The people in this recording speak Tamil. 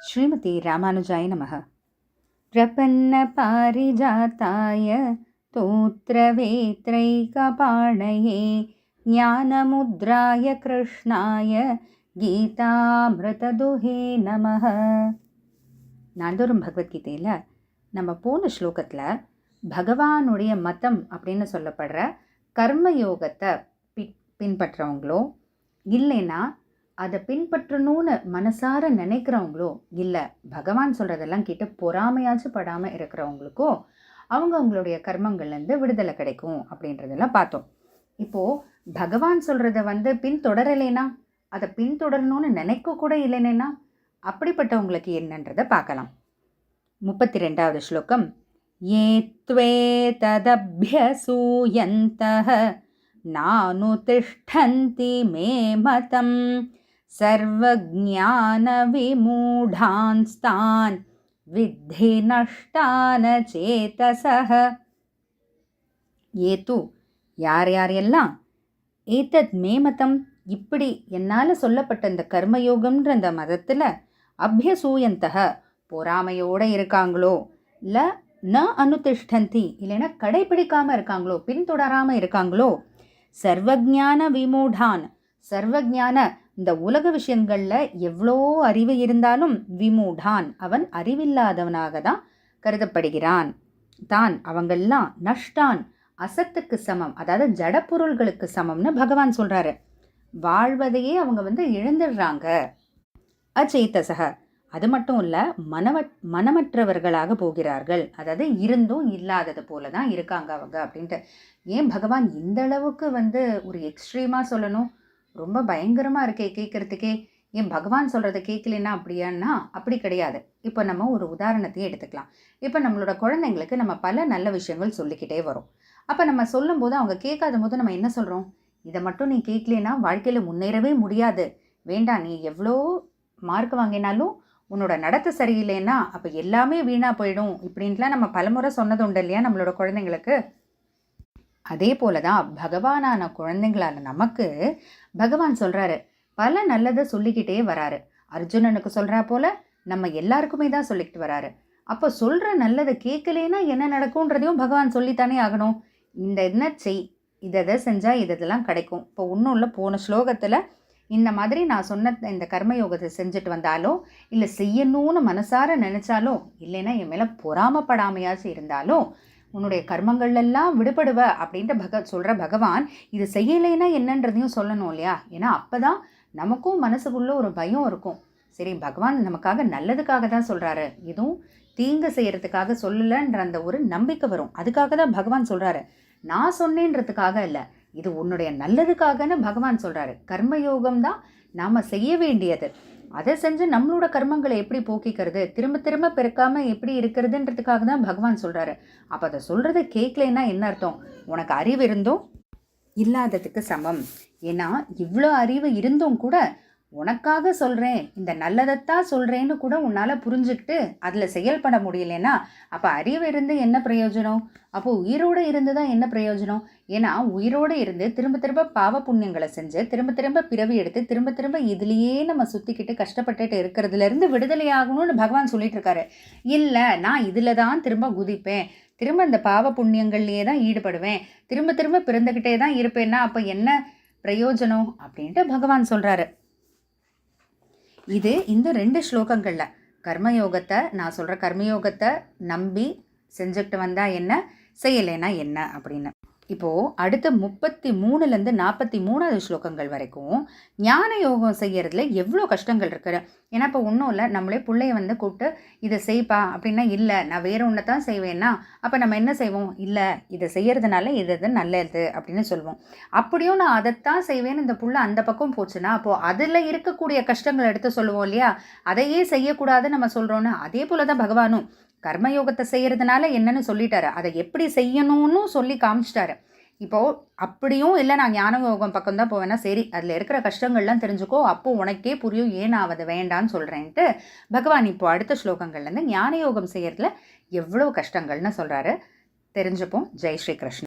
ஸ்ரீமதி ராமானுஜாய நமः. பிரபன்ன பாரிஜாத்தாய தோத்ரவேத்ரைகபாணயே ஞானமுத்ராய கிருஷ்ணாய கீதாமிருததுஹே நமः. நாள்தோறும் பகவத்கீதையில் நம்ம போன ஸ்லோகத்தில் பகவானுடைய மதம் அப்படின்னு சொல்லப்படுற கர்மயோகத்தை பின்பற்றவங்களோ இல்லைன்னா அதை பின்பற்றணும்னு மனசார நினைக்கிறவங்களோ இல்லை பகவான் சொல்கிறதெல்லாம் கேட்டு பொறாமையாச்சும் படாமல் இருக்கிறவங்களுக்கோ அவங்களுடைய கர்மங்கள்லேருந்து விடுதலை கிடைக்கும் அப்படின்றதெல்லாம் பார்த்தோம். இப்போது பகவான் சொல்கிறத பின்தொடரலைனா, அதை பின்தொடரணும்னு நினைக்க கூட இல்லைன்னா அப்படிப்பட்டவங்களுக்கு என்னன்றதை பார்க்கலாம். 32வது ஸ்லோகம். ஏ த்வே ததப்யசூயந்தஹ நானுதிஷ்டந்தி மே மதம் சர்வஜ்ஞான விமூடான்ஸ்தான் வித்தி நஷ்டான சேதசஹ. ஏது யாரெல்லாம் ஏதத் மே மதம் இப்படி என்னால் சொல்லப்பட்ட இந்த கர்மயோகம்ன்ற அந்த மதத்தில் அபியசூயந்தக பொறாமையோடு இருக்காங்களோ, இல்லை ந அனுதிஷ்டந்தி இல்லைன்னா கடைபிடிக்காமல் இருக்காங்களோ, பின்தொடராமல் இருக்காங்களோ, சர்வஜான விமூடான் சர்வஜான இந்த உலக விஷயங்களில் எவ்வளோ அறிவு இருந்தாலும் விமூடான் அவன் அறிவில்லாதவனாக தான் கருதப்படுகிறான். தான் அவங்கெல்லாம் நஷ்டான் அசத்துக்கு சமம், அதாவது ஜடப்பொருள்களுக்கு சமம்னு பகவான் சொல்கிறாரு. வாழ்வதையே அவங்க இழந்துடுறாங்க. அச்சேதசக அது மட்டும் இல்லை, மனமற்றவர்களாக போகிறார்கள். அதாவது இருந்தும் இல்லாதது போல தான் இருக்காங்க அவங்க அப்படின்ட்டு. ஏன் பகவான் இந்த அளவுக்கு ஒரு எக்ஸ்ட்ரீமாக சொல்லணும்? ரொம்ப பயங்கரமாக இருக்கே கேட்குறதுக்கே. ஏன் பகவான் சொல்கிறத கேட்கலன்னா அப்படியான்னா அப்படி கிடையாது. இப்போ நம்ம ஒரு உதாரணத்தையே எடுத்துக்கலாம். இப்போ நம்மளோட குழந்தைங்களுக்கு நம்ம பல நல்ல விஷயங்கள் சொல்லிக்கிட்டே வரோம். அப்போ நம்ம சொல்லும்போது அவங்க கேட்காத போது நம்ம என்ன சொல்கிறோம்? இதை மட்டும் நீ கேட்கலன்னா வாழ்க்கையில் முன்னேறவே முடியாது, வேண்டாம், நீ எவ்வளோ மார்க் வாங்கினாலும் உன்னோட நடத்தை சரியில்லைன்னா அப்போ எல்லாமே வீணாக போயிடும் இப்படின்ட்டுலாம் நம்ம பலமுறை சொன்னது உண்டு இல்லையா நம்மளோட குழந்தைங்களுக்கு. அதே போல தான் பகவானான குழந்தைங்களான நமக்கு பகவான் சொல்கிறாரு, பல நல்லதை சொல்லிக்கிட்டே வராரு. அர்ஜுனனுக்கு சொல்கிறா போல் நம்ம எல்லாருக்குமே தான் சொல்லிக்கிட்டு வராரு. அப்போ சொல்கிற நல்லதை கேட்கலேன்னா என்ன நடக்கும்ன்றதையும் பகவான் சொல்லித்தானே ஆகணும். இந்த என்ன செய், இதை செஞ்சால் இதெல்லாம் கிடைக்கும். இப்போ ஒன்றும் இல்லை, போன ஸ்லோகத்தில் இந்த மாதிரி நான் சொன்ன இந்த கர்மயோகத்தை செஞ்சுட்டு வந்தாலோ, இல்லை செய்யணும்னு மனசார நினச்சாலோ, இல்லைன்னா என் மேலே பொறாமப்படாமையாச்சும் இருந்தாலோ உன்னுடைய கர்மங்கள்லாம் விடுபடுவ அப்படின்ட்டு சொல்கிற பகவான் இது செய்யலைன்னா என்னன்றதையும் சொல்லணும் இல்லையா? ஏன்னா அப்போ தான் நமக்கும் மனசுக்குள்ளே ஒரு பயம் இருக்கும். சரி, பகவான் நமக்காக நல்லதுக்காக தான் சொல்கிறாரு, எதுவும் தீங்கு செய்கிறதுக்காக சொல்லலைன்ற அந்த ஒரு நம்பிக்கை வரும். அதுக்காக தான் பகவான் சொல்கிறாரு. நான் சொன்னேன்றதுக்காக இல்லை, இது உன்னுடைய நல்லதுக்காகன்னு பகவான் சொல்கிறாரு. கர்மயோகம் தான் நாம் செய்ய வேண்டியது. அதை செஞ்சு நம்மளோட கர்மங்களை எப்படி போக்கிக்கிறது, திரும்ப திரும்ப பெருக்காமல் எப்படி இருக்கிறதுன்றதுக்காக தான் பகவான் சொல்கிறாரு. அப்போ அதை சொல்கிறத கேட்கலைன்னா என்ன அர்த்தம்? உனக்கு அறிவு இருந்தும் இல்லாததுக்கு சமம். ஏன்னா இவ்வளோ அறிவு இருந்தும் கூட உனக்காக சொல்கிறேன், இந்த நல்லதைத்தான் சொல்கிறேன்னு கூட உன்னால் புரிஞ்சுக்கிட்டு அதில் செயல்பட முடியலைன்னா அப்போ அறிவு இருந்து என்ன பிரயோஜனம்? அப்போது உயிரோடு இருந்து தான் என்ன பிரயோஜனம்? ஏன்னா உயிரோடு இருந்து திரும்ப திரும்ப பாவ புண்ணியங்களை செஞ்சு திரும்ப திரும்ப பிறவி எடுத்து திரும்ப திரும்ப இதுலேயே நம்ம சுற்றிக்கிட்டு கஷ்டப்பட்டுட்டு இருக்கிறதுலேருந்து விடுதலை ஆகணும்னு பகவான் சொல்லிட்டு இருக்காரு. இல்லை, நான் இதில் தான் திரும்ப குதிப்பேன், திரும்ப இந்த பாவ புண்ணியங்கள்லேயே தான் ஈடுபடுவேன், திரும்ப திரும்ப பிறந்துக்கிட்டே தான் இருப்பேன்னா அப்போ என்ன பிரயோஜனம் அப்படின்ட்டு பகவான் சொல்கிறாரு. இது இந்த 2 ஸ்லோகங்களில் கர்மயோகத்தை, நான் சொல்கிற கர்மயோகத்தை நம்பி செஞ்சுக்கிட்டு வந்தால் என்ன, செய்யலைன்னா என்ன அப்படின்னு. இப்போது அடுத்த 33லேருந்து 43வது ஸ்லோகங்கள் வரைக்கும் ஞான யோகம் செய்கிறதுல எவ்வளோ கஷ்டங்கள் இருக்குது. ஏன்னா இப்போ ஒன்றும் இல்லை, நம்மளே பிள்ளைய கூப்பிட்டு இதை செய்ப்பா அப்படின்னா, இல்லை நான் வேறு ஒன்று தான் செய்வேன்னா அப்போ நம்ம என்ன செய்வோம்? இல்லை, இதை செய்கிறதுனால இது நல்லது அப்படின்னு சொல்லுவோம். அப்படியும் நான் அதைத்தான் செய்வேன்னு இந்த புள்ள அந்த பக்கம் போச்சுன்னா அப்போது அதில் இருக்கக்கூடிய கஷ்டங்கள் எடுத்து சொல்லுவோம் இல்லையா? அதையே செய்யக்கூடாதுன்னு நம்ம சொல்கிறோன்னு. அதே போல தான் பகவானும் கர்மயோகத்தை செய்கிறதுனால என்னன்னு சொல்லிட்டாரு, அதை எப்படி செய்யணும்னு சொல்லி காமிச்சிட்டாரு. இப்போது அப்படியும் இல்லை நான் ஞான யோகம் பக்கம் தான் போவேன்னா, சரி அதில் இருக்கிற கஷ்டங்கள்லாம் தெரிஞ்சுக்கோ, அப்போது உனக்கே புரியும் ஏன் நான் அதை வேண்டான்னு சொல்கிறேன்ட்டு பகவான் இப்போ அடுத்த ஸ்லோகங்கள்லேருந்து ஞான யோகம் செய்கிறதுல எவ்வளோ கஷ்டங்கள்னு சொல்கிறாரு. தெரிஞ்சுப்போம். ஜெய் ஸ்ரீ கிருஷ்ணன்.